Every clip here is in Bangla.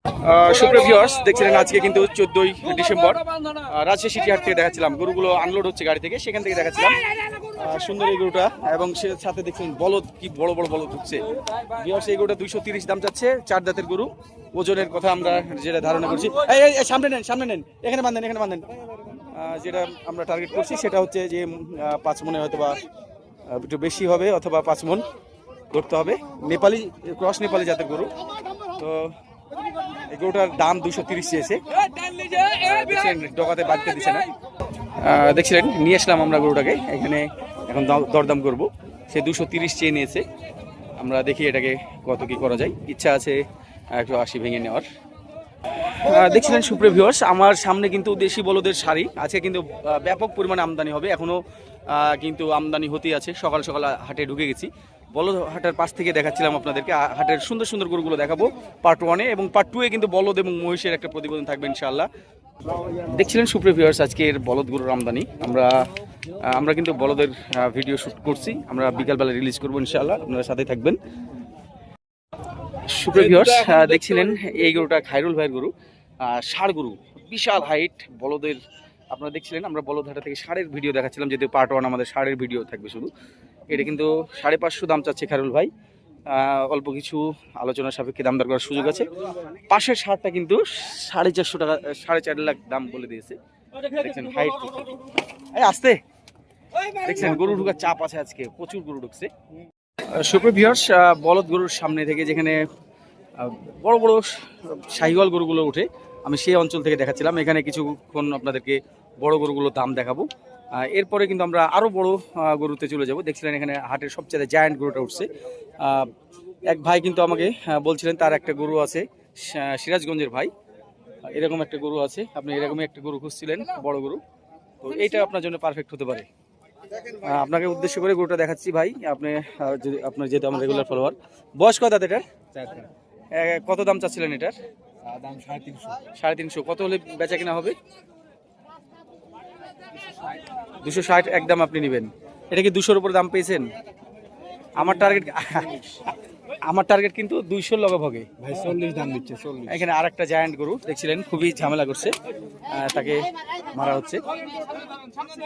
সুপ্রিয় ভিউয়ার্স, দেখছিলেন আজকে কিন্তু 14ই ডিসেম্বর রাজশাহী সিটি হাট থেকে দেখাচ্ছিলাম গরুগুলো আনলোড হচ্ছে গাড়ি থেকে, সেখান থেকে দেখাচ্ছিলাম সুন্দর এই গরুটা, এবং সে সাথে দেখছেন বলদ, কি বড় বড় বলদ উঠছে। ভিউয়ার্স, এই গরুটা 230 দাম যাচ্ছে, 4 দাঁতের গরু। ওজনের কথা আমরা যেটা ধারণা করছি, এই সামনে নেন, এখানে বাঁধেন। যেটা আমরা টার্গেট করছি সেটা হচ্ছে যে 5 মনে হয়তো বা একটু বেশি হবে, অথবা 5 মন ধরতে হবে। নেপালি, ক্রস নেপালি জাতের গরু। তো এই গরুটার দাম 230 চেয়েছে, ডগাতে বাড়তে দিচ্ছে না। দেখছিলেন নিয়ে আসলাম আমরা গরুটাকে এখানে, এখন দরদাম করব। সে 230 চেয়ে নিয়েছে, আমরা দেখি এটাকে কত কি করা যায়। ইচ্ছা আছে 180 ভেঙে নেওয়ার। দেখছিলেন সুপ্রিয় ভিউয়ার্স, আমার সামনে কিন্তু দেশি বলদের শাড়ি আজকে কিন্তু ব্যাপক পরিমাণে আমদানি হবে, এখনো কিন্তু আমদানি হতেই আছে। সকাল সকাল হাটে ঢুকে গেছি, বলদ হাটের পাশ থেকে দেখাচ্ছিলাম আপনাদেরকে। হাটের সুন্দর সুন্দর গরুগুলো দেখাবো পার্ট 1-এ, এবং পার্ট 2-এ কিন্তু বলদ এবং মহিষের একটা প্রতিবেদন থাকবে ইনশাআল্লাহ। দেখছিলেন সুপ্রিয় ভিউয়ার্স, আজকের বলদ গরুর আমদানি। আমরা কিন্তু বলদের ভিডিও শ্যুট করছি, আমরা বিকালবেলা রিলিজ করবো ইনশাআল্লাহ, আপনারা সাথে থাকবেন। সুপ্রিয় ভিউয়ার্স, দেখছিলেন এই গরুটা খায়রুল ভাইয়ের গরু, ষাঁড় গরু, বিশাল হাইট বলদের। আপনারা দেখছিলেন আমরা বলদহাটা থেকে ষাঁড়ের ভিডিও দেখাচ্ছিলাম, যেহেতু পার্ট 1 আমাদের ষাঁড়ের ভিডিও থাকবে শুধু। এটা কিন্তু 550 দাম চাচ্ছে খায়রুল ভাই, অল্প কিছু আলোচনা সাপেক্ষে দামদার করার সুযোগ আছে। পাশের ষাঁড়টা কিন্তু 450 টাকা, 4.5 লাখ দাম বলে দিয়েছে। দেখছেন হাইট, আসতে দেখছেন গরু ঢুকার চাপ আছে, আজকে প্রচুর গরু ঢুকছে। সুপ্রিয় ভিউয়ার্স, বলদ গরুর সামনে থেকে যেখানে বড় বড় শাহিওয়াল গরুগুলো উঠে, আমি সেই অঞ্চল থেকে দেখাচ্ছিলাম। এখানে কিছুক্ষণ আপনাদেরকে বড় গরুগুলোর দাম দেখাবো, এরপরে কিন্তু আমরা আরও বড় গরুতে চলে যাব। দেখছিলেন এখানে হাটের সবচেয়ে জায়ান্ট গরুটা উঠছে। এক ভাই কিন্তু আমাকে বলছিলেন তার একটা গরু আছে, সিরাজগঞ্জের ভাই, এরকম একটা গরু আছে। আপনি এরকমই একটা গরু খুঁজছিলেন, বড় গরু, তো এইটা আপনার জন্য পারফেক্ট হতে পারে। আপনাকে উদ্দেশ্য করে গরুটা দেখাচ্ছি ভাই, আপনি যদি আপনার যেহেতু আমার রেগুলার ফলোয়ার। বয়স কত এটার? কত দাম চাচ্ছিলেন এটার? দাম 350। 350। কত হলে বেচা কিনা হবে? 260 একদম আপনি নেবেন। এটা কি 200-র উপরে দাম পেয়েছেন? আমার টার্গেট কিন্তু 200-র লগে ভগে ভাই 40 দাম দিচ্ছে, 40। এখানে আরেকটা জায়ান্ট গরু দেখছিলেন, খুবই ঝামেলা করছে, তাকে মারা হচ্ছে।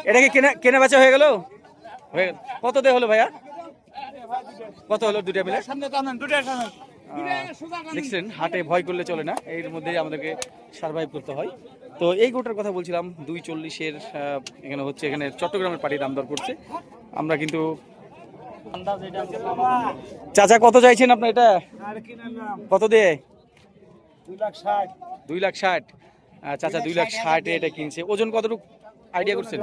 এটাকে কেনা বেচা হয়ে গেল? কত দিয়ে হলো ভাইয়া? কত হলো দুটা মিলে? দেখছেন হাটে ভয় করলে চলে না, এর মধ্যেই আমাদেরকে সার্ভাইভ করতে হয়। তো এই গরুটার কথা বলছিলাম, 240-এর এখানে হচ্ছে, এখানে চট্টগ্রামের পার্টি দাম দর করছে। আমরা কিন্তু চাচা কত চাইছেন আপনার এটা? কত দিয়ে? 2,60,000। চাচা 2,60,000-এ এটা কিনছে। ওজন কতটুকু আইডিয়া করছেন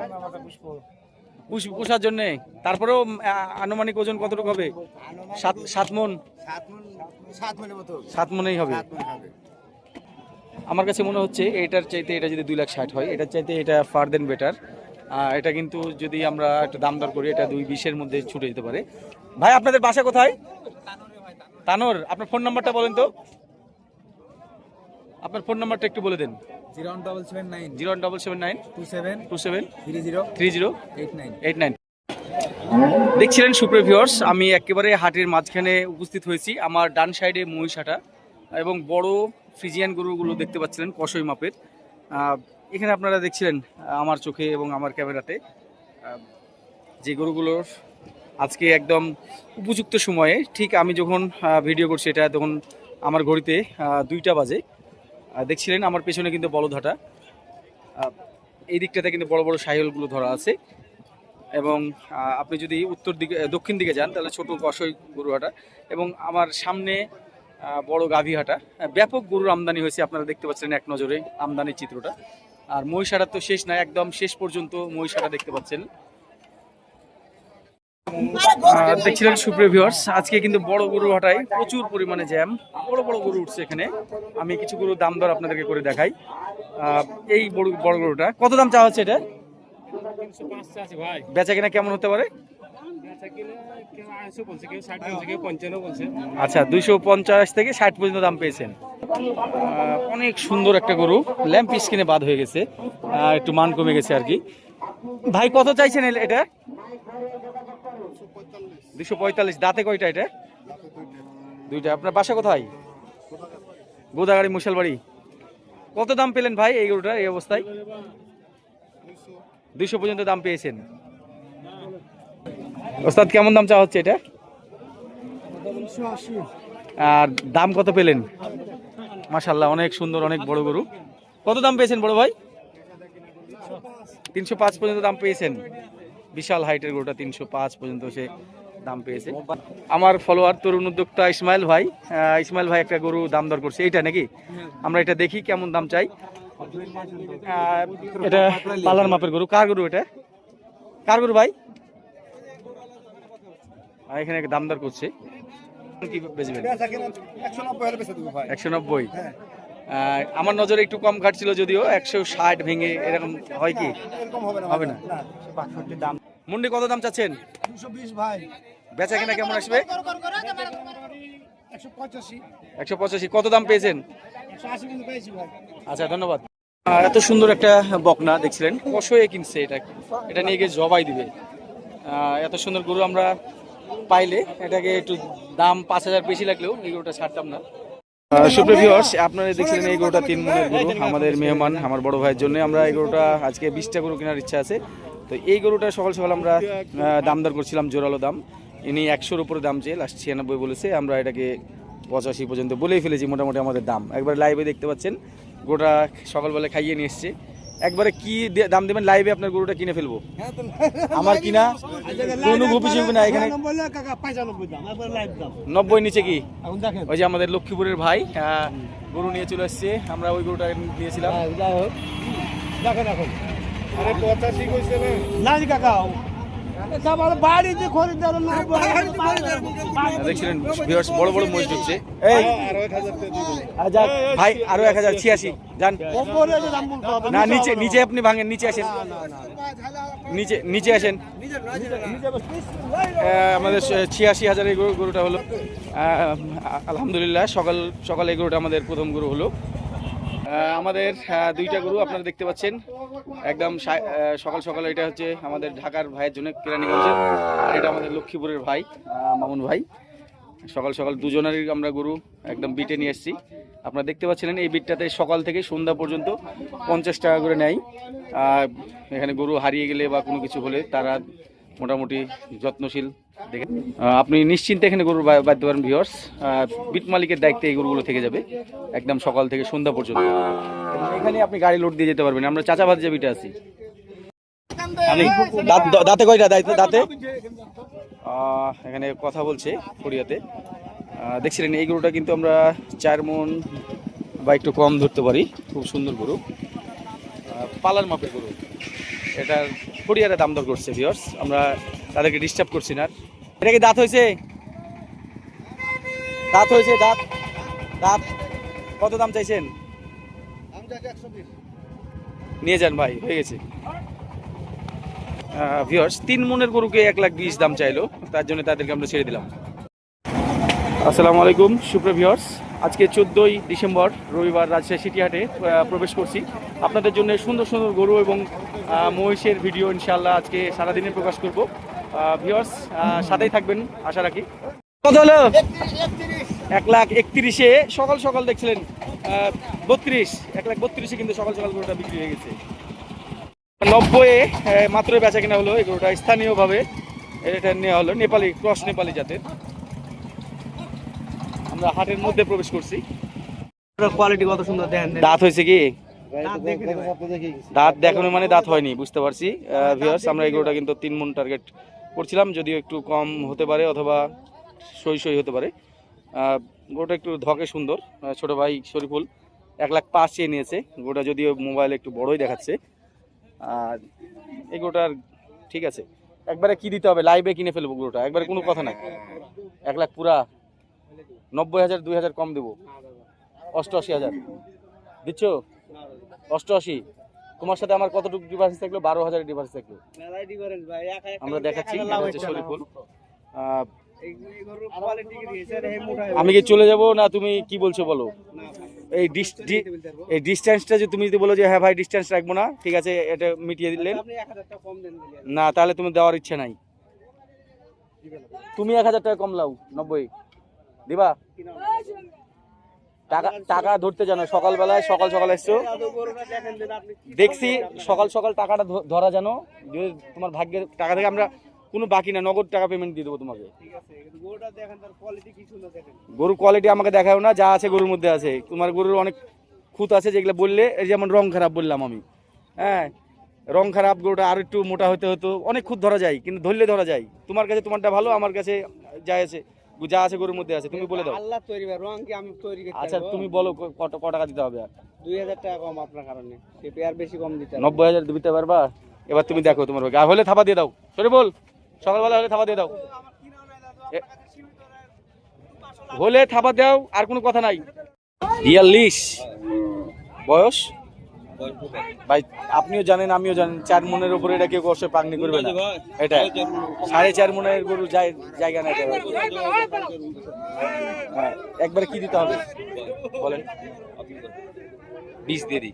পোষার জন্যে? তারপরেও আনুমানিক ওজন কতটুকু হবে? 7 মন? 7 মনেই হবে। আমার কাছে মনে হচ্ছে এটার চাইতে এটা যদি 2,60,000 হয়, এটার চাইতে এটা ফার দেন বেটার। এটা কিন্তু যদি আমরা একটা দাম দর করি, এটা 220-এর মধ্যে ছুটে যেতে পারে। ভাই আপনাদের বাসা কোথায়? তানোর। আপনার ফোন নাম্বারটা বলেন তো, আপনার ফোন নাম্বারটা একটু বলে দেন। 01779 27 30 89। দেখছিলেন সুপ্রিয় ভিউয়ার্স, আমি একেবারে হাটের মাঝখানে উপস্থিত হয়েছি। আমার ডান সাইডে মহিষাটা এবং বড় ফ্রিজিয়ান গরুগুলো দেখতে পাচ্ছিলেন, কষই মাপের। এখানে আপনারা দেখছিলেন আমার চোখে এবং আমার ক্যামেরাতে যে গরুগুলোর আজকে একদম উপযুক্ত সময়ে, ঠিক আমি যখন ভিডিও করছি এটা তখন আমার ঘড়িতে 2টা বাজে। দেখছিলেন আমার পেছনে কিন্তু বলদহাটা, এই দিকটাতে কিন্তু বড় বড় শাহিওয়ালগুলো ধরা আছে। এবং আপনি যদি দক্ষিণ দিকে যান তাহলে ছোট কষই গরুহাটা, এবং আমার সামনে বড় গাভীহাটা। ব্যাপক গরুর আমদানি হয়েছে, আপনারা দেখতে পাচ্ছেন এক নজরে আমদানির চিত্রটা। আর মহিষাটা তো শেষ না, একদম শেষ পর্যন্ত মহিষাটা দেখতে পাচ্ছেন। দেখছিলেন সুপ্রিয় ভিউয়ার্স, আজকে কিন্তু বড় গরু হাটায় প্রচুর পরিমাণে জ্যাম, বড় বড় গরু উঠছে এখানে। আমি কিছু গরুর দাম দর আপনাদেরকে করে দেখাই। এই বড় গরুটা কত দাম চাওয়া হচ্ছে? এটা বেচা কিনা কেমন হতে পারে? আচ্ছা, 250 থেকে 60 পর্যন্ত দাম পেয়েছেন। অনেক সুন্দর একটা গরু, ল্যাম্প স্কিনে বাদ হয়ে গেছে, একটু মান কমে গেছে আর কি। ভাই কত চাইছেন এটা? 245। দাঁতে কয়টা এটা? 2টা। আপনার বাসা কোথায়? গোদাগাড়ি মুশালবাড়ি। কত দাম পেলেন ভাই এই গরুটার এই অবস্থায়? 200 পর্যন্ত দাম পেয়েছেন। ওস্তাদ কেমন দাম চাওয়া হচ্ছে এটা? আর দাম কত পেলেন? মাশাআল্লাহ অনেক সুন্দর, অনেক বড় গরু। কত দাম পেয়েছেন বড় ভাই? 305 পর্যন্ত দাম পেয়েছেন। বিশাল হাইটের গরুটা 305 পর্যন্ত সে দাম পেয়েছে। আমার ফলোয়ার তরুণ উদ্যোক্তা ইসমাইল ভাই, ইসমাইল ভাই একটা গরু দাম দর করছে, এইটা নাকি? আমরা এটা দেখি কেমন দাম চাই। এটা পালার মাপের গরু। কার গরু এটা? কার গরু ভাই? এখানে দাম দর করছে। কি বেচবেন? 190। আমার নজরে একটু কম ঘাটছিল, যদিও 160 ভেঙে এরকম হয় কি? হবে না। দাম মুন্ডি কত দাম চাচ্ছেন? 220 ভাই। বেচা কেনা কেমন আসবে? 185। 185। কত দাম পেয়েছেন? 180 কিন্তু পেয়েছি ভাই। আচ্ছা ধন্যবাদ। এত সুন্দর একটা বকনা দেখছিলেন, কষয়ে কিনছে এটা, এটা নিয়ে গিয়ে জবাই দিবে। এত সুন্দর গরু আমরা পাইলে এটাকে একটু দাম 5000 বেশি লাগলেও এই গরুটা ছাড়তাম না। সুপ্রিয় ভিউয়ার্স, আপনারা দেখছিলেন এই গরুটা 3 মনের গরু। আমাদের মেহমান আমার বড় ভাইয়ের জন্য আমরা এই গরুটা আজকে 20টা গরু কেনার ইচ্ছা আছে। তো এই গরুটা সকাল সকাল আমরা দাম দর করছিলাম, জোরালো দাম। ইনি 100-র উপরে দাম চেয়ে লাস্ট 96 বলেছে। আমরা এটাকে 85 পর্যন্ত বলেই ফেলেছি মোটামুটি আমাদের দাম। একবার লাইভে দেখতে পাচ্ছেন গরুটা সকালবেলা খাইয়ে নিয়ে এসছে। একবারে কি দাম দেবেন লাইভে আপনার গরুটা কিনে ফেলবো? আমার কিনা কোনো ভূপিসিব না এখানে 90 নিচে কি? ওই যে আমাদের লক্ষ্মীপুরের ভাই গরু নিয়ে চলে আসছে, আমরা ওই গরুটা নিয়েছিলাম। দেখেন এখন আরে 85 কইছে না না কাকা সবার বাড়িতে খরিদার না দেখছিলেন ভিউয়ার্স, বড় বড় মহিষ ঢুকছে। এই আর 1000 টাকা দিবেন যাক ভাই, আরো 1086 যান। ওপরে যে দাম বলতে হবে না নিচে, নিচে আপনি ভাঙেন, নিচে আসেন, নিচে নিচে আসেন। আমাদের 86,000 এই গরুটা হলো। আলহামদুলিল্লাহ সকাল সকাল এই গরুটা আমাদের প্রথম গরু হলো। আমাদের 2টা গরু আপনারা দেখতে পাচ্ছেন একদম সকাল সকাল। এটা হচ্ছে আমাদের ঢাকার ভাইয়ের জন্য কেরানীগঞ্জের, আর এটা আমাদের লক্ষ্মীপুরের ভাই মামুন ভাই। সকাল সকাল দুজনেরই আমরা গরু একদম বিটে নিয়ে এসেছি। আপনারা দেখতে পাচ্ছিলেন এই বিটটাতে সকাল থেকে সন্ধ্যা পর্যন্ত 50 টাকা করে নেয়। এখানে গরু হারিয়ে গেলে বা কোনো কিছু হলে তারা মোটামুটি যত্নশীল। দেখেন আপনি নিশ্চিন্তে এখানে গরু বাঁধতে পারেন ভিউয়ার্স। বিট মালিকের দায়িত্বে এই গরুগুলো থেকে যাবে একদম সকাল থেকে সন্ধ্যা পর্যন্ত। এখানে আপনি গাড়ি লোড দিয়ে যেতে পারবেন। আমরা চাচাবাদ যে বিটে আছি। আমি দাঁতে কয়টা দাঁতে এখানে কথা বলছে ফরিয়াতে। দেখছিলেন এই গরুটা কিন্তু আমরা 4 মণ বা একটু কম ধরতে পারি। খুব সুন্দর গরু, পালার মাপের গরু। এটার ফরিয়ারে দাম দর করছে ভিউয়ার্স, আমরা তাদেরকে ডিস্টার্ব করছি না। এটা কি দাঁত হয়েছে? দাঁত হয়েছে, দাঁত দাঁত। কত দাম চাইছেন? নিয়ে যান ভাই, হয়ে গেছে। ভিউয়ার্স 3 মণের গরুকে 1,20,000 দাম চাইলো, তার জন্য তাদেরকে আমরা ছেড়ে দিলাম। আসসালামু আলাইকুম সুপ্রিয় ভিউয়ার্স, আজকে 14ই ডিসেম্বর রবিবার রাজশাহী সিটি হাটে প্রবেশ করছি। আপনাদের জন্য সুন্দর সুন্দর গরু এবং মহিষের ভিডিও ইনশাআল্লাহ আজকে সারাদিনে প্রকাশ করব। ভিউয়ার্স সাথেই থাকবেন আশা রাখি। কত হলো? 1,31,000-এ সকাল সকাল দেখছিলেন 32, 1,32,000-এ কিন্তু সকাল সকাল গরুটা বিক্রি হয়ে গেছে। 90-এ মাত্র বেচা কেনা হলো। এই গরুটা স্থানীয়ভাবে এটা নেওয়া হলো, নেপালি ক্রস, নেপালি জাতের। আমরা হাটের মধ্যে প্রবেশ করছি। কোয়ালিটি কত সুন্দর দেখেন। দাঁত হয়েছে কি? দাঁত দেখানো মানে দাঁত হয়নি, বুঝতে পারছি। ভিউয়ার্স আমরা এই গরুটা কিন্তু 3 মণ টার্গেট করছিলাম, যদিও একটু কম হতে পারে অথবা সই হতে পারে। গরুটা একটু ধকে সুন্দর। ছোট ভাই শরীফুল 1,05,000 চেয়ে নিয়েছে। গরুটা যদিও মোবাইলে একটু বড়ই দেখাচ্ছে। আর এই গরুটার ঠিক আছে, একবারে কি দিতে হবে? লাইভে কিনে ফেলবো গরুটা, একবারে কোনো কথা নাই। 1,00,000 পুরা 90,000, 2,000 কম দেবো। 88,000 দিচ্ছ? 88। তোমার সাথে আমার কতটুকু ডিফারেন্স থাকলো? 12,000 ডিফারেন্স থাকলো। আমরা দেখাচ্ছি শরীফুল। আমি কি চলে যাব না তুমি কি বলছো বলো? এই ডিস্টেন্সটা যে তুমি যদি বলো যে হ্যাঁ ভাই ডিস্টেন্স রাখবো না, ঠিক আছে এটা মিটিয়ে দিলেন না, তাহলে তুমি দেওয়ার ইচ্ছা নাই। তুমি 1,000 টাকা কম লাও, 90 দিবা? টাকা টাকা ধরতে জানো, সকালবেলায় সকাল সকাল এসছো, দেখছি সকাল সকাল টাকাটা ধরা জানো, যদি তোমার ভাগ্যের টাকা থেকে আমরা কোনো বাকি না, নগদ টাকা পেমেন্ট দিয়ে দেবো তোমাকে। গরুর কোয়ালিটি আমাকে দেখাও না, যা আছে গরুর মধ্যে আছে। তোমার গরুর অনেক খুঁত আছে যেগুলো বললে, এই যেমন রং খারাপ বললাম আমি, হ্যাঁ রং খারাপ, গরুটা আর একটু মোটা হতে হতো, অনেক খুঁত ধরা যায়, কিন্তু ধরলে ধরা যায়। তোমার কাছে তোমারটা ভালো, আমার কাছে যা আছে গরুর মধ্যে আছে, তুমি বলে দাও। আল্লাহ তৈরি ভাই, রং কি আমি তৈরি করতে আচ্ছা তুমি বলো কত টাকা দিতে হবে? আর 2000 টাকা কম আপনার কারণে, আর বেশি কম দিতে 90,000 দিতে পারবা? এবার তুমি দেখো তোমার ভাগ্য, আর হলে থাপা দিয়ে দাও, সরে বল, সকালবেলা হলে থাপা দিয়ে দাও, হলে থাপা দাও, আর কোনো কথা নাই। 42 বয়স ভাই, আপনিও জানেন আমিও জানেন, 4 মনের উপরে এটা কেউ কষ্ট পাগনি করবে না। এটা 4.5 মনের গরু জায়গা নেই। হ্যাঁ, একবারে কি দিতে হবে বলেন? 20 দিয়ে দিই।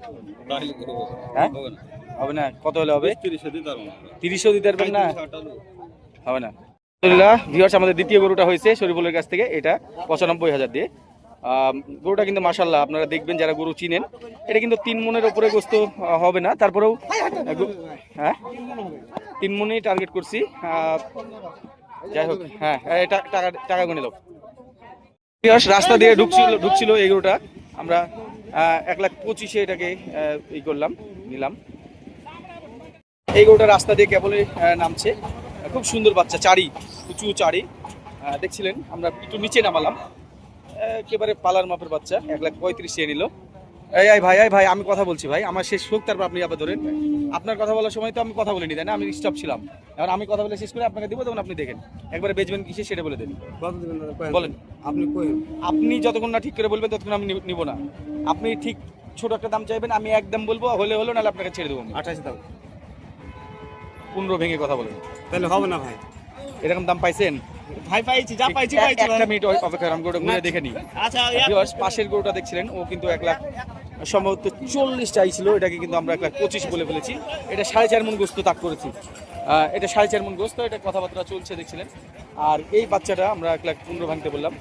হ্যাঁ হবে না, কত হলে হবে? 30 দিতে পারবেন না? হবে না। আলহামদুলিল্লাহ ভিউয়ার্স, আমাদের দ্বিতীয় গরুটা হয়েছে শরীফুলের কাছ থেকে, এটা 95,000 দিয়ে। গরুটা কিন্তু মাশাআল্লাহ, আপনারা দেখবেন যারা গরু চিনেন, এটা কিন্তু 3 মনের উপরে গোস্ত হবে না, তারপরেও হ্যাঁ 3 মনেই টার্গেট করছি। যাই হোক, হ্যাঁ টাকা গুনে দাও। রাস্তা দিয়ে ঢুকছিল এই গরুটা, আমরা 1,25,000 এটাকে নিলাম। এই গরুটা রাস্তা দিয়ে কেবলই নামছে, খুব সুন্দর বাচ্চা, উঁচু চারি দেখছিলেন, আমরা একটু নিচে নামালাম, একেবারে পালার মাপের বাচ্চা। 1,35,000 নিল। এই ভাই আমি কথা বলছি ভাই, আমার শেষ হোক, তারপর আপনি আবার ধরেন। আপনার কথা বলার সময় তো আমি কথা বলিনি, তাই না? আমি স্টপ ছিলাম, এবার আমি কথা বলে শেষ করে আপনাকে দিব, তখন আপনি দেখেন একবারে বেচবেন কিসে সেটা বলে দেন। বলেন আপনি যতক্ষণ না ঠিক করে বলবেন ততক্ষণ আমি নিব না। আপনি ঠিক ছোট একটা দাম চাইবেন, আমি একদম বলবো, হলে হলো, নাহলে আপনাকে ছেড়ে দেবো। 28 দাম, 15 ভেঙে কথা বলেন, তাহলে হবে না ভাই। এরকম দাম পাইছেন ভাই? পাইছি, যা পাইছি পাইছি। একটা মিনিট অপেক্ষা, আমি গরুটা ঘুরে দেখে নিই। আচ্ছা পাশের গরুটা দেখছিলেন, ও কিন্তু 1,00,000 সম্ভবত 40 চাইছিল, এটাকে কিন্তু আমরা 1,25,000 বলে ফেলেছি। এটা 4.5 মণ গোস্ত তাক করেছি, এটা 4.5 মণ গোস্ত, এটা কথাবার্তা চলছে দেখছিলেন। আর এই বাচ্চাটা আমরা 1,15,000 ভাঙতে বললাম,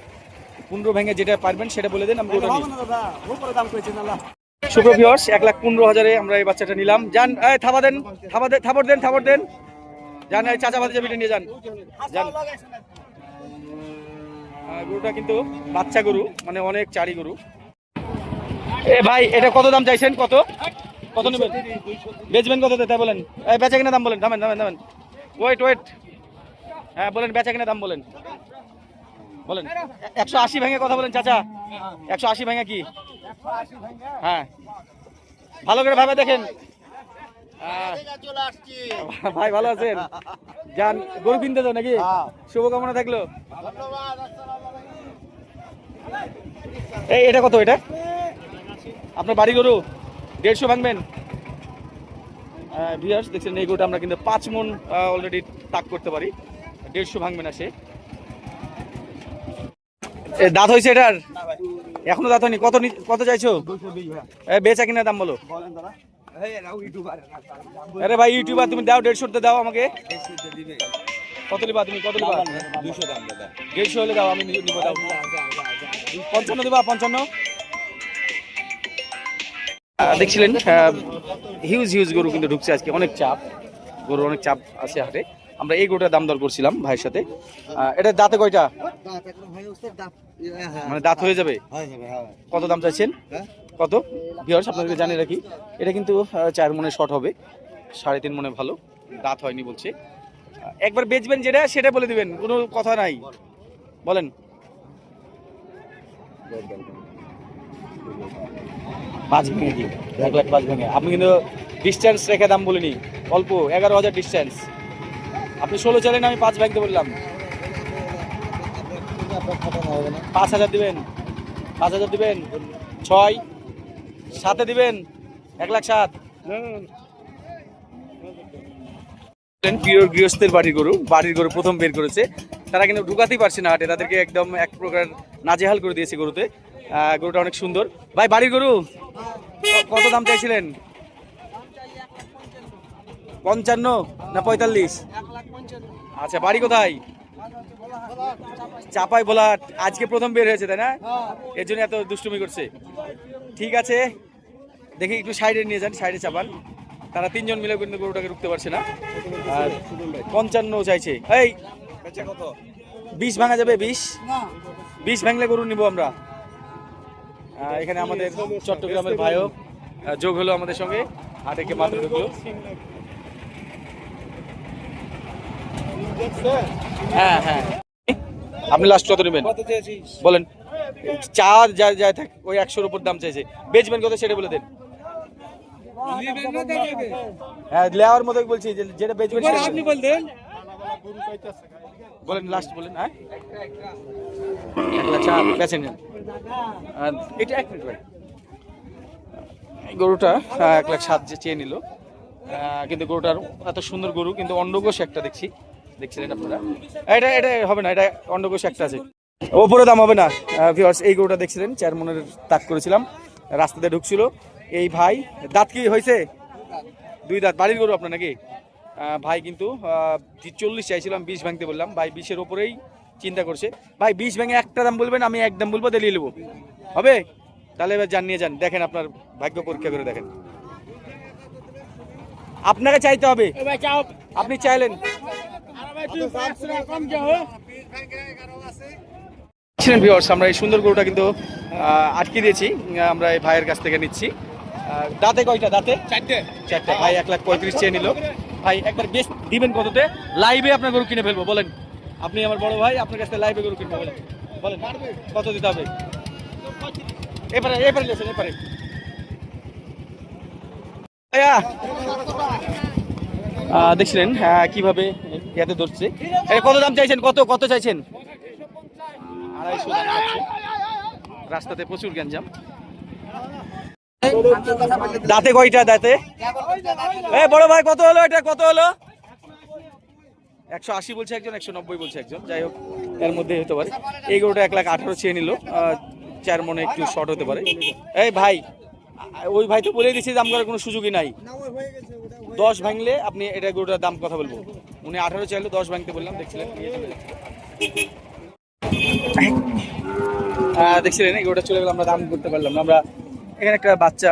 15 ভেঙে যেটা পারবেন সেটা বলে দেন, আমি গরুটা নিই। সুপ্রিয় ভিউয়ার্স, 1,15,000 আমরা এই বাচ্চাটা নিলাম। যান, থাপড় দেন যান, এই চাচা ভাতি চাবিটা নিয়ে যান। গরুটা কিন্তু বাচ্চা গরু, মানে অনেক চারি গরু। এ ভাই, এটা কত দাম চাইছেন? কত নেবেন? বেচবেন কত তাই বলেন? এই বেচা কিনা দাম বলেন, থামেন। ওয়েট, হ্যাঁ বলেন, বেচা কিনা দাম বলেন। 180 ভেঙে কথা বলেন চাচা, 180 ভেঙে কি? হ্যাঁ ভালো করে ভাবে দেখেন। ভাই ভালো আছেন? যান, গরু কিনতে তো নাকি? শুভকামনা থাকলো। এটা কত? এটা আপনার বাড়ি গরু? 150 ভাঙবেন? ভিউয়ার্স দেখছেন, এই গরুটা আমরা কিন্তু 5 মণ অলরেডি তাক করতে পারি, 150 ভাঙবে না সে। দাঁত হয়েছে এটার? এখনো দাঁত হয়নি। কত চাইছো? বেচা কিনা দাম বলো। আরে ভাই ইউটিউবার, তুমি দাও 150 দাও আমাকে। কত লিবা তুমি? 200 দাম দাদা। 150 হলে দাও, আমি নিব। দাও 55 দিবা? 55 দেখছিলেন, হিউজ গরু কিন্তু ঢুকছে আজকে, অনেক চাপ, গরুর অনেক চাপ আছে হাটে। আমরা এই গরুটার দাম দর করছিলাম ভাইয়ের সাথে। এটা দাঁতে কয়টা? মানে দাঁত হয়ে যাবে? কত দাম চাইছেন? কত? ভিউয়ার্স আপনাদেরকে জানিয়ে রাখি, এটা কিন্তু 4 মণে শর্ট হবে, 3.5 মণে ভালো, দাঁত হয়নি বলছে। একবার বেচবেন যেটা সেটা বলে দিবেন, কোনো কথা নাই, বলেন। 5 ভেঙে কি? 1,05,000 ভেঙে। আপনি কিন্তু ডিস্টেন্স রেখে দাম বলিনি, অল্প 11,000 ডিস্টেন্স। আপনি 16 চাইলেন, আমি 5 ভাঙতে বললাম। 5,000 দিবেন? 5,000 দিবেন? 6 7 দিবেন? 1,07,000। পিওর গৃহস্থের বাড়ির গরু প্রথম বের করেছে, তারা কিন্তু ঢুকাতেই পারছে না হাটে, তাদেরকে একদম এক প্রকার নাজেহাল করে দিয়েছে গরুতে। গরুটা অনেক সুন্দর। ভাই বাড়ির গরু কত দাম চাইছিলেন? 55 না 45? আচ্ছা, বাড়ি কোথায়? চাপাই বলা আজকে প্রথম বের হয়েছে তাই না, এর জন্য এত দুষ্টুমি করছে। ঠিক আছে, দেখি একটু সাইডে নিয়ে যান, সাইডে চাপান। তারা তিনজন মিলে কিন্তু গরুটাকে রুখতে পারছে না। আর 55 চাইছে। এই 20 ভাঙা যাবে? 20 ভাঙলে গরু নিব আমরা। এখানে আমাদের চট্টগ্রামের ভাইও যোগ হলো আমাদের সঙ্গে, হাটেকে মাত্র ঢুকলো। হ্যাঁ হ্যাঁ, আপনি লাস্ট কত নেবেন বলেন? চার যায় থাক, ওই 100-র উপর দাম চাইছে। বেচবেন কত সেটা বলে দেন। হ্যাঁ, লেয়ার মতো বলছি, যেটা বেচবেন আপনি বলতেন, বলেন লাস্ট বলেন। হ্যাঁ, 1 লাখ 4 বেচেন। এটা 1 মিনিট ভাই, গরুটা 1 লাখ 7 যে চেয়ে নিল, কিন্তু গরুটার এত সুন্দর গরু, কিন্তু অন্ডকোষ একটা দেখছিলেন আপনারা। এটা এটা হবে না, এটা অন্ডকোষ একটা আছে, ওপরে দাম হবে না। ভিউয়ার্স, এই গরুটা দেখছিলেন, 4 মনের তাক করেছিলাম, রাস্তাতে ঢুকছিল। এই ভাই দাঁত কি হয়েছে? 2 দাঁত। বাড়ির গরু আপনার নাকি? ভাই কিন্তু 40 চাইছিলাম, 20 ভাঙতে বললাম। ভাই 20-এর ওপরেই চিন্তা করছে। ভাই 20 ভেঙে একটা দাম বলবেন, আমি এক দাম বলবো, দিলিয়ে নেবো, হবে? তাহলে এবার জানিয়ে যান, দেখেন আপনার ভাগ্য পরীক্ষা করে দেখেন। আপনাকে চাইতে হবে, আপনি চাইলেন। ভিউয়ার্স, আমরা এই সুন্দর গরুটা কিন্তু আটকে দিয়েছি, আমরা এই ভাইয়ের কাছ থেকে নিচ্ছি। দাঁতে কয়টা? দাঁতে 4টে। ভাই 1 লাখ 35 চেয়ে নিল। ভাই একবার বেশ দিবেন কততে? লাইভে আপনার গরু কিনে ফেলবো, বলেন। আপনি আমার বড় ভাই, আপনার কাছ থেকে লাইভে গরু কিনবো, বলেন বলেন কত দিতে হবে? এপারে লেছেন, এপারে। দেখছিলেন কিভাবে ইয়াতে ধরছে। কত দাম চাইছেন? কত চাইছেন? 250 দাম চাচ্ছে। রাস্তাতে প্রচুর গ্যাঞ্জাম। দাঁতে কয়টা? দাঁতে বড় ভাই কত হলো? এটা কত হলো? 180 বলছে একজন, 190 বলছে একজন। যাই হোক, এর মধ্যে হতে পারে। এই গরুটা 1 লাখ 18 চেয়ে নিল। 4 মনে একটু শর্ট হতে পারে। এই ভাই, ওই ভাই তো বলে দিয়েছে দাম করার কোনো সুযোগই নাই। 10 ভাঙলে আপনি এটা গরুটার দাম কথা বলবো। উনি 18 চাইলো, 10 ভাঙতে বললাম। দেখছিলেন দেখছিলেন এই গরুটা চলে গেল, আমরা দাম করতে পারলাম না। আমরা এখানে একটা বাচ্চা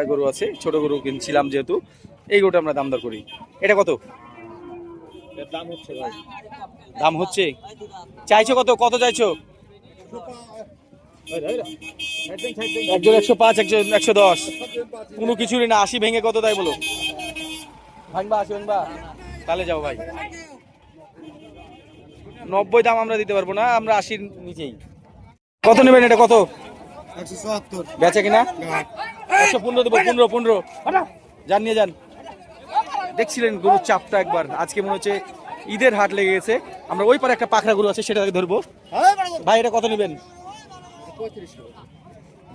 গরু আছে, ছোট গরু কিনছিলাম যেহেতু, এই গরুটা আমরা দাম দর করি। এটা কত দাম হচ্ছে? ভাই দাম হচ্ছে, চাইছো কত? কত চাইছো? একজন 105, একজন 110, কোনো কিছুরই না। 80 ভেঙে কত তাই বলো? ভাঙবা 80 ভাঙবা? তাহলে যাও ভাই, 90 দাম আমরা দিতে পারবো না, আমরা 80-র নিচেই। কত নেবেন এটা? কত 177 বেচে কিনা? 115 দেবো। 15 যান, নিয়ে যান। দেখছিলেন গরুর চাপটা একবার। আজকে মনে হচ্ছে ঈদের হাট লেগে গেছে। আমরা ওই পারে একটা পাখরা গরু আছে, সেটাকে ধরবো। ভাই এটা কত নেবেন? 35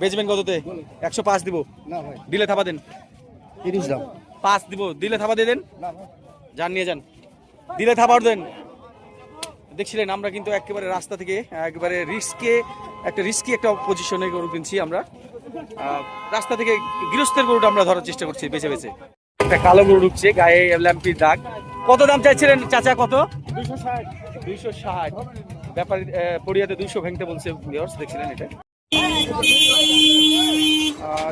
বেচবেন কততে? 105 দিব। না ভাই, দিলে থাপা দেন। 30 দাম। 5 দিব, দিলে থাপা দিয়ে দেন। যান, নিয়ে যান, দিলে থাপা দেন। দেখছিলেন আমরা কিন্তু একেবারে রাস্তা থেকে একেবারে রিস্কি একটা পজিশনে গরু কিনছি আমরা। রাস্তা থেকে গৃহস্থের গরুটা আমরা ধরার চেষ্টা করছি বেছে বেছে। একটা কালো গরু ঢুকছে, গায়ে ল্যাম্পির দাগ। কত দাম চাইছিলেন চাচা? কত? 260। ব্যাপারী পড়িয়াতে 200 ভাঙতে বলছে। দেখছিলেন এটা,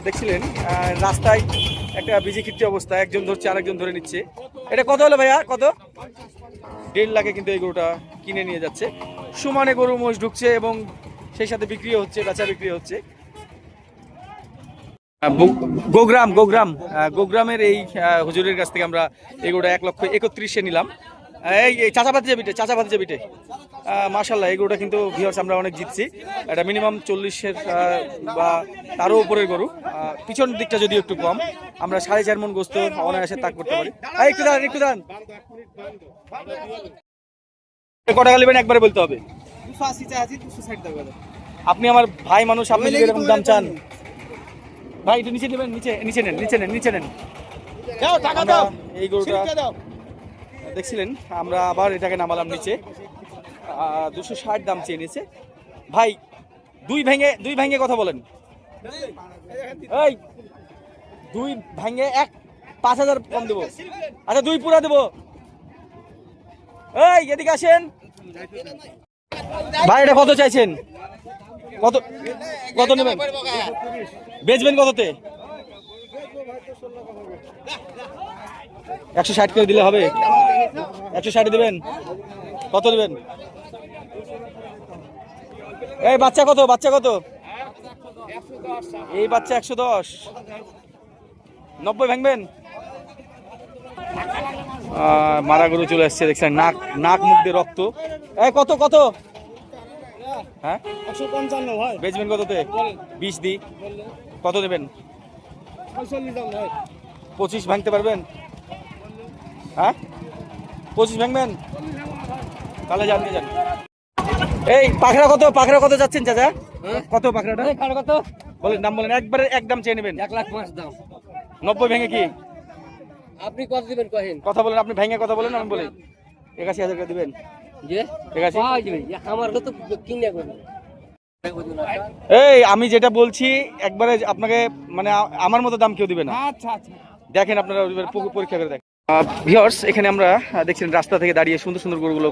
দেখছিলেন রাস্তায় একটা বিজিখিট্টি অবস্থা, একজন ধরছে আরেকজন ধরে নিচ্ছে। এটা কত হলো ভাইয়া? কত? 1.5 লাখে কিন্তু এই গরুটা কিনে নিয়ে যাচ্ছে। সমানে গরু মোষ ঢুকছে এবং সেই সাথে বিক্রিও হচ্ছে, বেচা বিক্রি হচ্ছে। গোগ্রামের এই হুজুরের কাছ থেকে আমরা এই গরুটা 1,31,000 নিলাম। এই চাচাপাতি বিটে মাশাল্লাহ, এই গরুটা কিন্তু ভিউয়ার্স আমরা অনেক জিতছি। এটা মিনিমাম 40-এর বা তারও উপরের গরু। পিছন দিকটা যদিও একটু কম, আমরা 4.5 মন গোস্ত অনায়াসে তাক করতে পারি। একটু দাঁড়ান। কত টাকা নেবেন একবারে বলতে হবে। 280 আপনি আমার ভাই মানুষ, আপনি যদি এরকম দাম চান, ভাই একটু নিচে নেবেন, নিচে নেন। এই গরুটা দেখছিলেন, আমরা আবার এটাকে নামালাম নিচে। 260 দাম চেয়ে নিয়েছে ভাই। 2 ভেঙে কথা বলেন। এই 2 ভেঙে 5,000 কম দেবো। আচ্ছা 2 পুরা দেবো। এই এদিকে আসেন। ভাই এটা কত চাইছেন? কত কত নেবেন? বেচবেন কততে? 160 করে দিলে হবে? 160 দিবেন? কত দিবেন? এই বাচ্চা কত? বাচ্চা কত? এই বাচ্চা 110। 90 ভাঙবেন? মারা গরু চলে আসছে দেখছেন, নাক নাক মুখ দিয়ে রক্ত। এই কত কত? হ্যাঁ 155 ভাই। বেচবেন কততে? 20 দি। কত দেবেন? 45 দাম ভাই। 25 ভাঙতে পারবেন? হ্যাঁ 25 ভাঙবেন? তাহলে যান নিয়ে যান। এই পাখরা কত? পাখরা কত যাচ্ছেন চাচা? কত পাখরাটা? কত? বলেন দাম বলেন, একবারে একদম চেয়ে নেবেন। 1,05,000 দাম। 90 ভেঙে কি আপনি কত দিবেন কহেন? কথা বলেন, আপনি ভেঙে কথা বলেন, আমি বলি 81,000 টাকা দিবেন। যে 81? পাওয়া যাবে আমার তো কিনে করব। এই আমি যেটা বলছি একবারে আপনাকে মানে আমার মতো দাম কেউ দিবে না। আচ্ছা আচ্ছা। দেখেন আপনারা পরীক্ষা করে দেখেন। ভিউয়ার্স, এখানে আমরা দেখছেন রাস্তা থেকে দাঁড়িয়ে সুন্দর সুন্দর গরুগুলো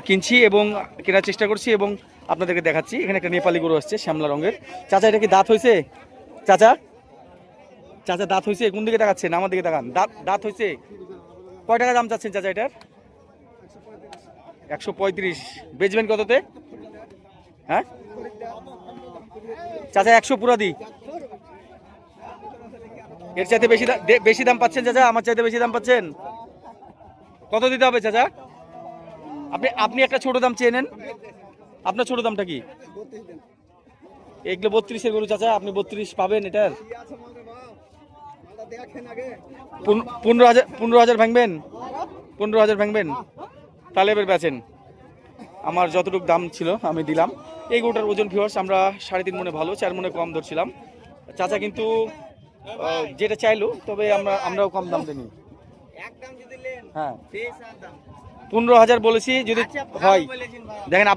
কিনছি এবং কেনার চেষ্টা করছি এবং আপনাদেরকে দেখাচ্ছি। এখানে একটা নেপালি গরু আসছে শ্যামলা রঙের। চাচা এটা কি দাঁত হয়েছে? চাচা চাচা দাঁত হয়েছে? কোন দিকে তাকাচ্ছেন? আমার দিকে তাকান। দাঁত দাঁত হয়েছে? কয় টাকা দাম চাচ্ছেন চাচা এটার? 135। বেচবেন কততে? হ্যাঁ চাচা 100 পুরা দিই। এর চাইতে বেশি দাম পাচ্ছেন চাচা? আমার চাইতে বেশি দাম পাচ্ছেন? কত দিতে হবে চাচা? আপনি আপনি একটা ছোট দাম চেয়ে নেন। আপনার ছোট দামটা কি? এগুলো 32-এর গরু চাচা, আপনি 32 পাবেন এটার? 15,000 ভাঙবেন? 15,000 ভাঙবেন? তাহলে এবার বেচেন। আমার যতটুকু দাম ছিল আমি দিলাম। এই গরুটার ওজন ভিউয়ার্স আমরা 3.5 মনে ভালো, 4 মনে কম ধরছিলাম। চাচা কিন্তু যেটা চাইলো, তবে আমরাও কম দাম দিই। হ্যাঁ 15,000 বলেছি, যদি হয় দেখেন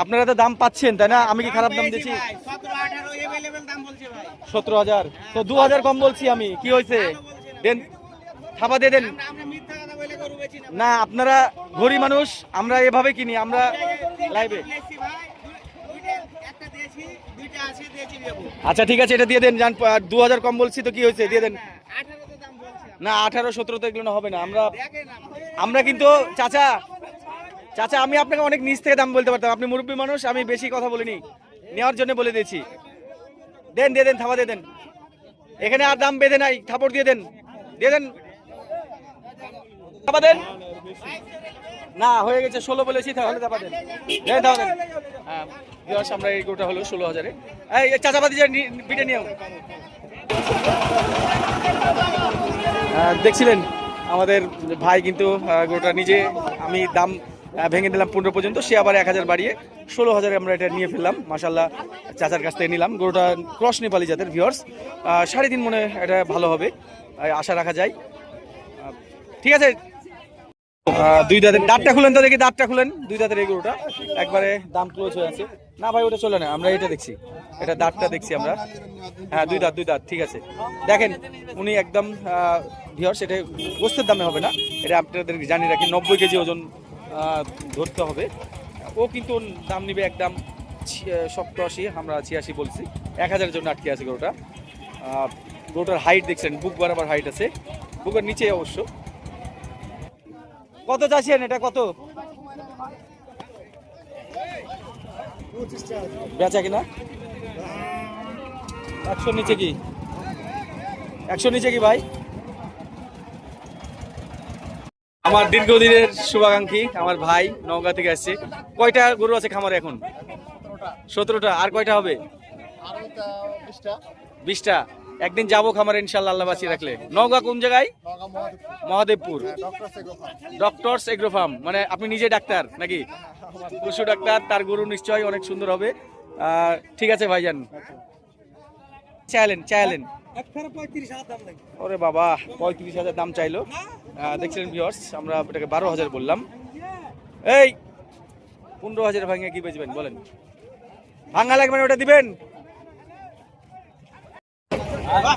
আপনারা তো দাম পাচ্ছেন তাই না? আমি কি খারাপ দাম দিয়েছি? 17,000 তো 2,000 কম বলছি আমি। কি হয়েছে? দেন থাবা দিয়ে দেন না। আপনারা গরিব মানুষ, আমরা এভাবে কিনি, আমরা লাইভে। আচ্ছা ঠিক আছে, এটা দিয়ে দেন। 2,000 কম বলছি তো কি হয়েছে? দিয়ে দেন না। 18-17 তো এগুলো হবে না। আমরা কিন্তু চাচা আমি আপনাকে অনেক নিচ থেকে দাম বলতে পারতাম। আপনি মুরব্বী মানুষ, আমি বেশি কথা বলিনি, নেওয়ার জন্য বলে দিয়েছি। দেন দিয়ে দেন, থাবা দিয়ে দেন। এখানে আর দাম বেঁধে নাই, থাপড় দিয়ে দেন, দিয়ে দেন, থাবা দেন। না হয়ে গেছে 16 বলেছি, তাহলে থাবা দেন, দেন থাবা দেন। হ্যাঁ ভিউয়ার্স, আমরা এই গোটা হলো 16,000-এ। এই চাচাবাদি যে পিঠে নিও। দেখছিলেন আমাদের ভাই কিন্তু গোটা নিজে, আমি দাম ভেঙে দিলাম 15 পর্যন্ত, সে আবার 1,000 বাড়িয়ে 16,000-এ আমরা এটা নিয়ে ফেললাম। মাশাআল্লাহ চাচার কাছ থেকে নিলাম। গরুটা ক্রস নেপালি জাতের ভিউয়ার্স। 3.5 মনে এটা ভালো হবে, আশা রাখা যায়। ঠিক আছে, 2 দাঁতের। দাঁতটা খুলেন তো দেখি, দাঁতটা খুলেন। 2 দাঁতের এই গরুটা একবারে দাম ক্লোজ হয়ে আছে। না ভাই ওটা চলে না, আমরা এটা দেখছি, এটা দাঁতটা দেখছি আমরা। হ্যাঁ 2 দাঁত ঠিক আছে। দেখেন উনি একদম ভিউয়ার্স, এটা গোস্তের দামে হবে না, এটা আপনাদের জানি রাখি। 90 কেজি ওজন ধরতে হবে। ও কিন্তু দাম নিবে একদম 87, আমরা 86 বলছি। 1,000-এর জন্য আটকে আছে গরুটা। গরুটার হাইট দেখছেন, বুক বরাবর হাইট আছে, বুকের নিচে অবশ্য। কত চাইছেন এটা? কত বেচা কিনা? 100 নিচে কি? 100 নিচে কি ভাই? আমার দীর্ঘদিনের শুভাকাঙ্ক্ষী আমার ভাই নওগাঁ থেকে আসছে। কয়টা গরু আছে খামারে এখন? 17টা। আর কয়টা হবে? 20টা। একদিন যাবো খামারে ইনশাল্লাহ, আল্লাহ বাঁচিয়ে রাখলে। নওগাঁ কোন জায়গায়? মহাদেবপুর। Doctors agro farm. মানে আপনি নিজে ডাক্তার নাকি? পশু ডাক্তার, তার গরু নিশ্চয়ই অনেক সুন্দর হবে। ঠিক আছে ভাইজান, চাইলেন। ওরে বাবা, 35,000 দাম চাইলো। দেখছিলেন ভিউয়ার্স, আমরা এটাকে 12,000 বললাম। এই 15,000 ভাঙে কি বেচবেন বলেন? ভাঙা লাগবে না, ওটা দিবেন।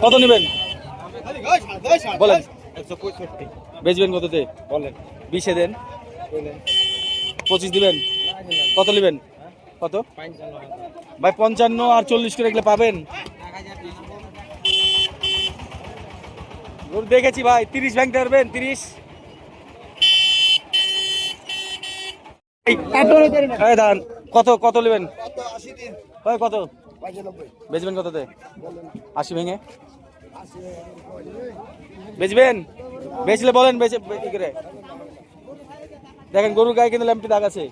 কত নেবেন বলেন? 165। বেচবেন কততে বলেন? 20-এ দেন। 25 দিবেন? কত নেবেন? কত ভাই? 55 আর 40 করে এগুলো পাবেন? গরু দেখেছি ভাই, 30 ভাঙতে পারবেন? 30 দাঁড়ান, কত কত নেবেন ভাই? কত বেচবেন? কততে? 80 ভেঙে বেচবেন? বেচলে বলেন, বেচে কি করে? দেখেন গরুর গায়ে কিন্তু ল্যাম্পটি দাগ আছে।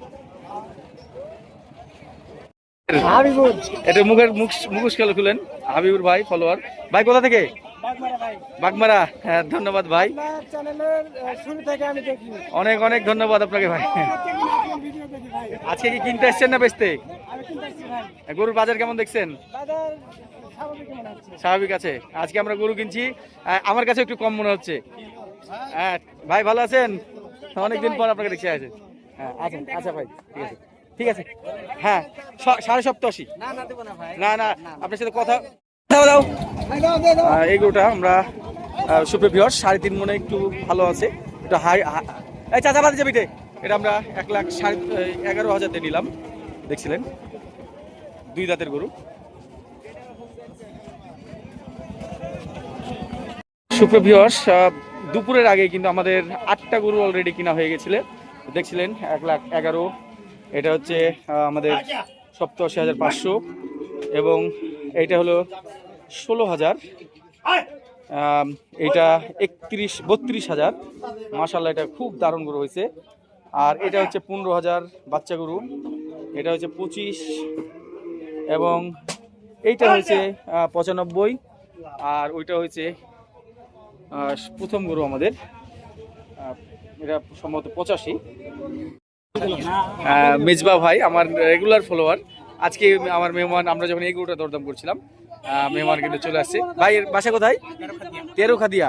এটা মুখোশ খেলো খুলেন। হাবিবুর ভাই ফলোয়ার ভাই, কোথা থেকে? বাগমারা। হ্যাঁ, ধন্যবাদ ভাই, অনেক অনেক ধন্যবাদ আপনাকে ভাই। আজকে কি কিনতে আসছেন না বেচতে? গরুর বাজার কেমন দেখছেন? স্বাভাবিক আছে। আজকে আমরা গরু কিনছি, আমার কাছে একটু কম মনে হচ্ছে। হ্যাঁ ভাই, ভালো আছেন? অনেকদিন পর আপনাকে দেখতে আছে। হ্যাঁ আছেন, আচ্ছা ভাই, ঠিক আছে ঠিক আছে। হ্যাঁ 87.5। না না, আপনার সাথে কথা দাও। এই গরুটা আমরা সুপ্রিয় ভিউয়ার্স 3.5 মনে একটু ভালো আছে, একটু হাই। এই চাচা বাদ যাবিটে, এটা আমরা 1,11,000 দিয়ে নিলাম। দেখছিলেন 2 দাঁতের গরু। সুপ্রিয় ভিউয়ার্স, দুপুরের আগে কিন্তু আমাদের 8টা গরু অলরেডি কিনা হয়ে গেছিল। দেখছিলেন 1,11,000। এটা হচ্ছে আমাদের 87,500 এবং এইটা হলো 16,000। এটা 32,000। মাশাআল্লাহ, এটা খুব দারুণ গরু হয়েছে। আর এটা হচ্ছে 15,000 বাচ্চা গরু। এটা হচ্ছে 25 এবং এইটা হয়েছে 95। আর ওইটা হয়েছে প্রথম গরু আমাদের, এটা সম্ভবত 85। মেজবা ভাই আমার রেগুলার ফলোয়ার। আজকে আমার মেহমান, আমরা যখন এই গরুটা দরদাম করছিলাম, মেহমান কিন্তু চলে আসছে। ভাইয়ের বাসা কোথায়? তেরোখাদিয়া।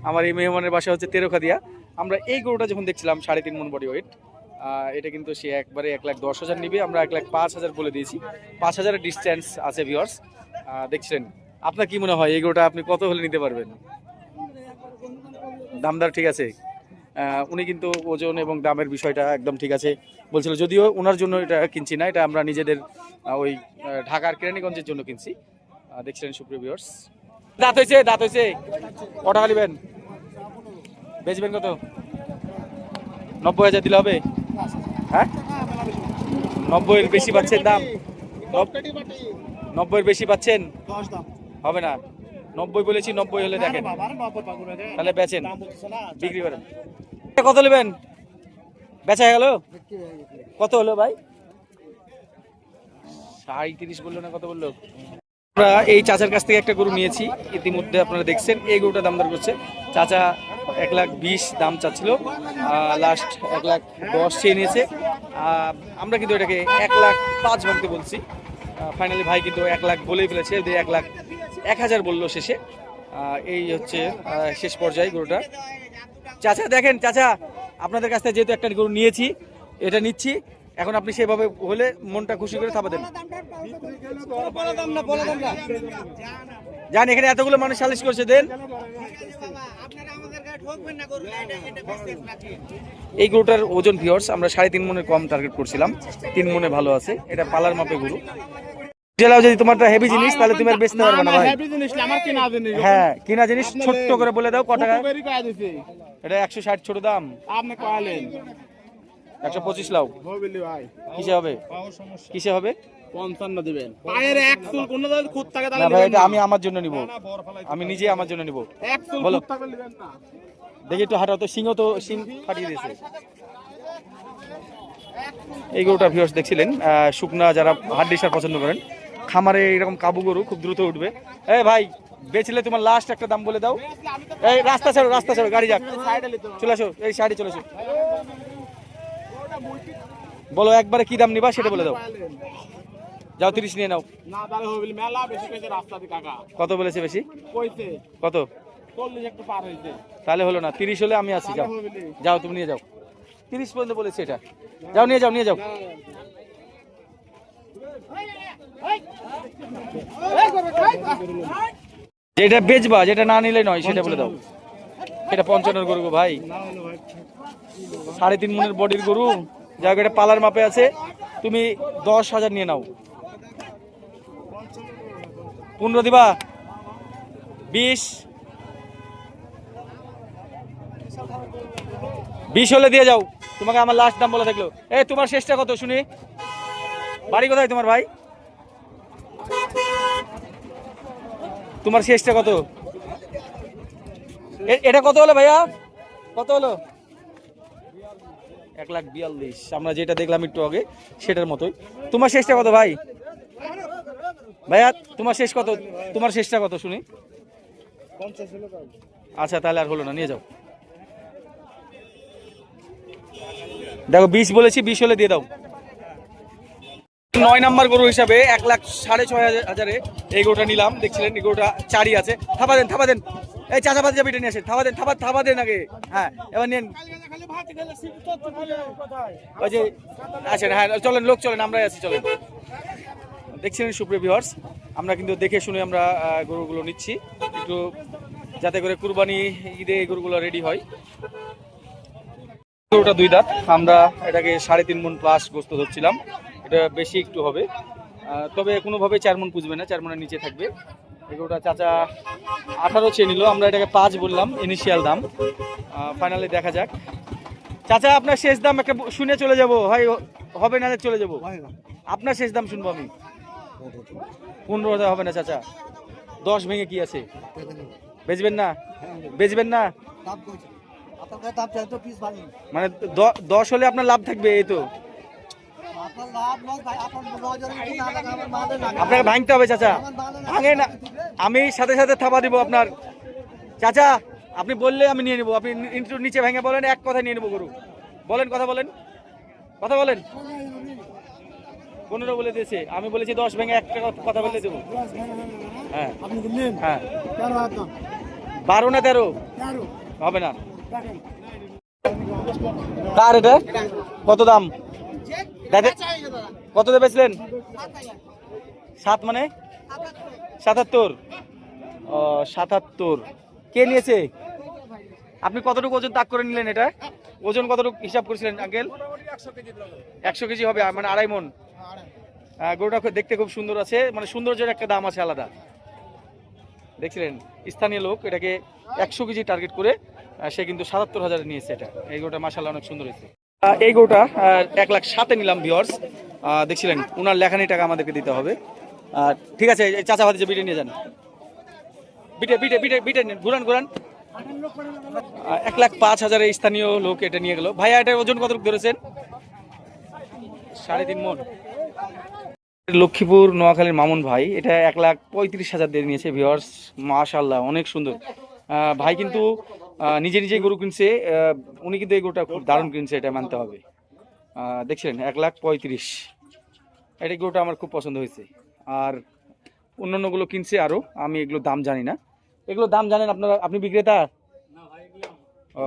আমার এই মেহমানের বাসা হচ্ছে তেরোখাদিয়া। আমরা এই গরুটা যখন দেখছিলাম 3.5 মণ বডি ওয়েট, এটা কিন্তু সে একবারে 1,10,000 নিবে। আমরা 1,05,000 বলে দিয়েছি। 5,000-এর ডিস্টেন্স আছে ভিউয়ার্স। দেখছেন, আপনার কি মনে হয় এই গরুটা আপনি কত হলে নিতে পারবেন? দামদার ঠিক আছে। উনি কিন্তু ওজন এবং দামের বিষয়টা একদম ঠিক আছে বলছিল, যদিও ওনার জন্য এটা কিনছি না, এটা আমরা নিজেদের ওই ঢাকার কেরানীগঞ্জের জন্য কিনছি। দেখছিলেন সুপ্রিয় ভিউয়ার্স। দাঁত হয়েছে, দাঁত হয়েছে। কত টাকা নেবেন? বেচবেন কত? 90,000 দিলে হবে? হ্যাঁ, 90-এর বেশি পাচ্ছেন দাম? 90-এর বেশি পাচ্ছেন? হবে না, 90 বলেছি। 90 হলে দেখেন, তাহলে বেচেন, বিক্রি করেন। কত নেবেন? বেচা গেল? কত হলো ভাই? 37 বললো না, কত বললো? আমরা এই চাচার কাছ থেকে একটা গরু নিয়েছি, ইতিমধ্যে আপনারা দেখছেন। এই গরুটা দাম দর করছে চাচা 1,20,000 দাম চাচ্ছিল, লাস্ট 1,10,000 চেয়ে নিয়েছে। আমরা কিন্তু এটাকে 1,05,000 ভাঙতে বলছি। ফাইনালি ভাই কিন্তু 1,00,000 বলেই ফেলেছে, 1,01,000 বললো শেষে। এই হচ্ছে শেষ পর্যায়ে গরুটা। চাচা দেখেন, চাচা আপনাদের কাছ থেকে যেহেতু একটা গরু নিয়েছি, এটা নিচ্ছি, এখন আপনি সেভাবে হলে মনটা খুশি করে থাপা দেন। জান, এখানে এতগুলো মানুষ সালিশ করছে, দেন। এই গরুটার ওজন ভিউয়ার্স আমরা 3.5 মণের কম টার্গেট করছিলাম, 3 মণে ভালো আছে। এটা পালার মাপে গরু। যদি তোমারটা হেভি জিনিস তাহলে তুমি আর বেচতে পারবে না ভাই। হ্যাঁ, কিনা জিনিস ছোট্ট করে বলে দাও কত টাকা? এটা 160 ছোট দাম। আপনি কইলেন 125 লাও। কিসে হবে? কিসে হবে? 55 দিবেন। পায়ের এক চুল কোন দাল খুদ টাকা দাও না ভাই, এটা আমি আমার জন্য নিব, আমি নিজে আমার জন্য নিব। এক চুল খুদ টাকা নেবেন না। দেখি একটু হাঁটাও তো, সিংহ তো সিং ফাটিয়ে দিয়েছে। এই গরুটা ভিউয়ার্স দেখছিলেন, শুকনা যারা হাড্ডিসার পছন্দ করেন, খামারে এরকম কাবু গরু খুব দ্রুত উঠবে। এই ভাই, বেচলে তোমার লাস্ট একটা দাম বলে দাও। এই রাস্তা ছাড়ো, রাস্তা ছাড়ো, গাড়ি যাক, চলে আসো, এই সাইডে চলে আসো। বলো একবারে কি দাম নিবা সেটা বলে দাও। যাও 30 নিয়ে নাও। কত বলেছে বেশি? কত? তাহলে হলো না, 30 হলে আমি আছি। যাও যাও, তুমি নিয়ে যাও। 30 পর্যন্ত বলেছে এটা। যাও, নিয়ে যাও, নিয়ে যাও। যেটা বেচবা, যেটা না নিলে নয় সেটা বলে দাও। এটা 55 গরু ভাই, 3.5 মণের বডির গরু। যাই হোক, এটা পালার মাপে আছে, তুমি 10,000 নিয়ে নাও। 15 দিবা? 20 হলে দিয়ে যাও, তোমাকে আমার লাস্ট দাম বলে থাকলো। এই তোমার শেষটা কত শুনি? বাড়ি কোথায় তোমার ভাই? তোমার শেষটা কত? এটা কত হলো ভাইয়া, কত হলো? 1,42,000। আমরা যেটা দেখলাম একটু আগে সেটার মতোই। তোমার শেষটা কত ভাই? ভাইয়া তোমার শেষ কত? তোমার শেষটা কত শুনি? আচ্ছা তাহলে আর হলো না, নিয়ে যাও। দেখো 20 বলেছি, 20 হলে দিয়ে দাও। 9 নাম্বার গরু হিসাবে 1,06,500 এই গরুটা নিলাম। দেখছিলেন এই গরুটা চারি আছে। থাপা দেন এই চাচাবাদ যাবিটা নিয়ে আসেন, থাপা দেন আগে। হ্যাঁ এবার নিন। ওই যে আছেন, হ্যাঁ চলেন, লোক চলেন, আমরাই আছি, চলেন। দেখছিলেন সুপ্রিয় ভিউয়ার্স, আমরা কিন্তু দেখে শুনে আমরা গরুগুলো নিচ্ছি একটু, যাতে করে কুরবানি ঈদে এই গরুগুলো রেডি হয়। গরুটা 2 দাঁত, আমরা এটাকে 3.5 মণ প্লাস গোস্ত ধরছিলাম, এটা বেশি একটু হবে, তবে কোনোভাবে 4 মণ পুজবে না, 4 মণের নিচে থাকবে। এই গরুটা চাচা 18 চেয়ে নিল, আমরা এটাকে 5 বললাম ইনিশিয়াল দাম, ফাইনালি দেখা যাক। চাচা আপনার শেষ দাম একটা শুনে চলে যাব, হয় হবে না চলে যাব, আপনার শেষ দাম শুনবো আমি। 15,000 হবে না চাচা? 10 ভেঙে কি আছে? বেচবেন না? বেচবেন না মানে 10 হলে আপনার লাভ থাকবে, এই তো আপনাকে ভাঙতে হবে চাচা, ভাঙে না, আমি সাথে সাথে থাপা দিব আপনার। চাচা আপনি বললে আমি নিয়ে নেবো, আপনি একটু নিচে ভেঙে বলেন, এক কথা নিয়ে নেবো গরু, বলেন, কথা বলেন, কথা বলেন। 15 বলে দিয়েছে, আমি বলেছি 10 ভেঙে একটা কথা বলে দেবো। হ্যাঁ হ্যাঁ 12 না 13 হবে না। কার এটা? কত দাম? কত দেবেছিলেন? 7 মানে 77? 77 কে নিয়েছে? আপনি কতটুকু ওজন তাক করে নিলেন? এটা ওজন কতটুকু হিসাব করেছিলেন আঙ্কেল? 100 কেজি হবে, মানে 2.5 মণ। গরুটা দেখতে খুব সুন্দর আছে, মানে সৌন্দর্যের একটা দাম আছে আলাদা। দেখছিলেন স্থানীয় লোক এটাকে 100 কেজি টার্গেট করে সে কিন্তু 77,000 নিয়েছে। এটা এই গরুটা মাশাআল্লাহ অনেক সুন্দর হয়েছে। এই গরুটা 1,07,000 নিলাম ভিউয়ার্স, দেখছিলেন ওনার লেখানি টাকা আমাদেরকে দিতে হবে। ঠিক আছে, চাচা ভাতি যে বিটে নিয়ে যান, বিটে নিন, ঘুরান 1,05,000 স্থানীয় লোক এটা নিয়ে গেল। ভাইয়া এটার ওজন কতটুকু ধরেছেন? 3.5 মণ। লক্ষ্মীপুর নোয়াখালীর মামুন ভাই এটা 1,35,000 দিয়ে নিয়েছে ভিউয়ার্স, মাশাআল্লাহ অনেক সুন্দর। ভাই কিন্তু নিজে গরু কিনছে, উনি কিন্তু এই গরুটা খুব দারুণ কিনছে, এটা মানতে হবে। দেখছিলেন 1,35,000, এটা গরুটা আমার খুব পছন্দ হয়েছে। আর অন্যান্যগুলো কিনছে আরও, আমি এগুলো দাম জানি না। এগুলো দাম জানেন আপনারা? আপনি বিক্রেতা? ও